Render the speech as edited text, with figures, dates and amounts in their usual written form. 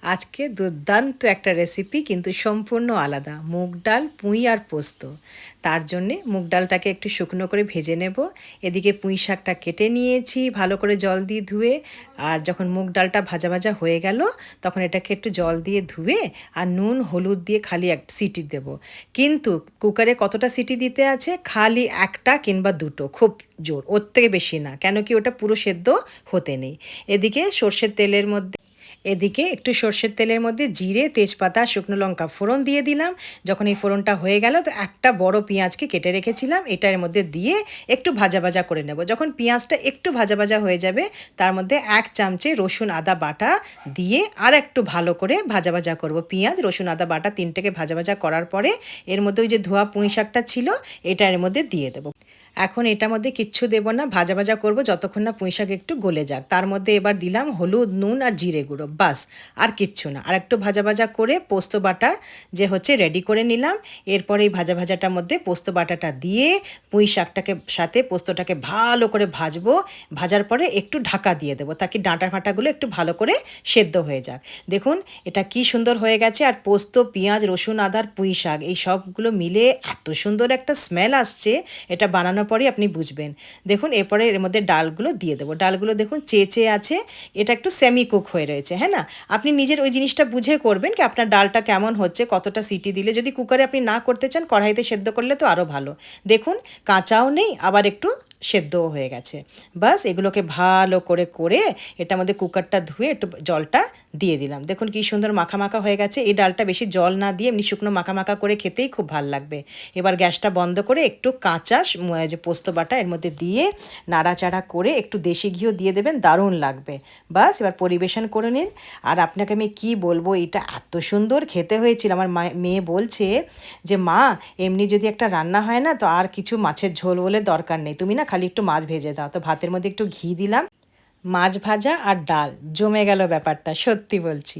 আজকে দুর্দান্ত একটা রেসিপি কিন্তু সম্পূর্ণ আলাদা, মুগ ডাল পুঁই আর পোস্ত। তার জন্যে মুগ ডালটাকে একটু শুকনো করে ভেজে নেব। এদিকে পুঁই শাকটা কেটে নিয়েছি ভালো করে জল দিয়ে ধুয়ে। আর যখন মুগ ডালটা ভাজা ভাজা হয়ে গেল তখন এটাকে একটু জল দিয়ে ধুয়ে আর নুন হলুদ দিয়ে খালি এক সিটি দেব। কিন্তু কুকারে কতটা সিটি দিতে আছে, খালি একটা কিংবা দুটো, খুব জোর, ওর থেকে বেশি না, কেন কি ওটা পুরো সেদ্ধ হতে নেই। এদিকে সর্ষের তেলের মধ্যে এদিকে একটু সর্ষের তেলের মধ্যে জিরে তেজপাতা শুকনো লঙ্কা ফোড়ন দিয়ে দিলাম। যখন এই ফোড়নটা হয়ে গেল তো একটা বড় পেঁয়াজকে কেটে রেখেছিলাম এটার মধ্যে দিয়ে একটু ভাজা ভাজা করে নেব। যখন পেঁয়াজটা একটু ভাজা ভাজা হয়ে যাবে তার মধ্যে 1 চামচে রসুন আদা বাটা দিয়ে আর একটু ভালো করে ভাজা ভাজা করব। পেঁয়াজ রসুন আদা বাটা তিনটেকে ভাজা ভাজা করার পরে এর মধ্যে ওই যে ধোয়া পুঁই শাকটা ছিল এটা এর মধ্যে দিয়ে দেবো। এখন এটার মধ্যে কিচ্ছু দেবো না, ভাজা ভাজা করবো যতক্ষণ না পুঁই শাক একটু গলে যাক। তার মধ্যে এবার দিলাম হলুদ নুন আর জিরে গুঁড়ো, বাস, আর কিচ্ছু না। আর একটু ভাজা ভাজা করে পোস্ত বাটা যে হচ্ছে রেডি করে নিলাম। এরপরে এই ভাজা ভাজাটার মধ্যে পোস্ত বাটাটা দিয়ে পুঁই শাকটাকে সাথে পোস্তটাকে ভালো করে ভাজবো। ভাজার পরে একটু ঢাকা দিয়ে দেবো তাকে ডাঁটা ফাঁটাগুলো একটু ভালো করে সেদ্ধ হয়ে যাক। দেখুন এটা কি সুন্দর হয়ে গেছে। আর পোস্ত পেঁয়াজ রসুন আদার পুঁই শাক এই সবগুলো মিলে এত সুন্দর একটা স্মেল আসছে, এটা বানানোর পরে আপনি বুঝবেন। দেখুন এরপরে এর মধ্যে ডালগুলো দিয়ে দেবো। ডালগুলো দেখুন চেয়ে আছে, এটা একটু সেমি কুক হয়ে রয়েছে, হ্যাঁ না? আপনি নিজের ওই জিনিসটা বুঝে করবেন কি আপনার ডালটা কেমন হচ্ছে, কতটা সিটি দিলে। যদি কুকারে আপনি না করতে চান কড়াইতে সেদ্ধ করলে তো আরও ভালো। দেখুন কাঁচাও নেই আবার একটু সেদ্ধও হয়ে গেছে। বাস এগুলোকে ভালো করে করে এটার মধ্যে কুকারটা ধুয়ে একটু জলটা দিয়ে দিলাম। দেখুন কি সুন্দর মাখা মাখা হয়ে গেছে। এই ডালটা বেশি জল না দিয়ে এমনি শুকনো মাখা মাখা করে খেতেই খুব ভালো লাগবে। এবার গ্যাসটা বন্ধ করে একটু কাঁচা যে পোস্ত বাটা এর মধ্যে দিয়ে নাড়াচাড়া করে একটু দেশি ঘিও দিয়ে দেবেন, দারুণ লাগবে। বাস এবার পরিবেশন করে নিন। আর আপনাকে আমি কি বলবো, এটা এত সুন্দর খেতে হয়েছিল। আমার মেয়ে বলছে যে মা, এমনি যদি একটা রান্না হয় না তো আর কিছু মাছের ঝোল বলে দরকার নেই, তুমি না খালি একটু মাছ ভেজে দাও। তো ভাতের মধ্যে একটু ঘি দিলাম, মাছ ভাজা আর ডাল, জমে গেল ব্যাপারটা, সত্যি বলছি।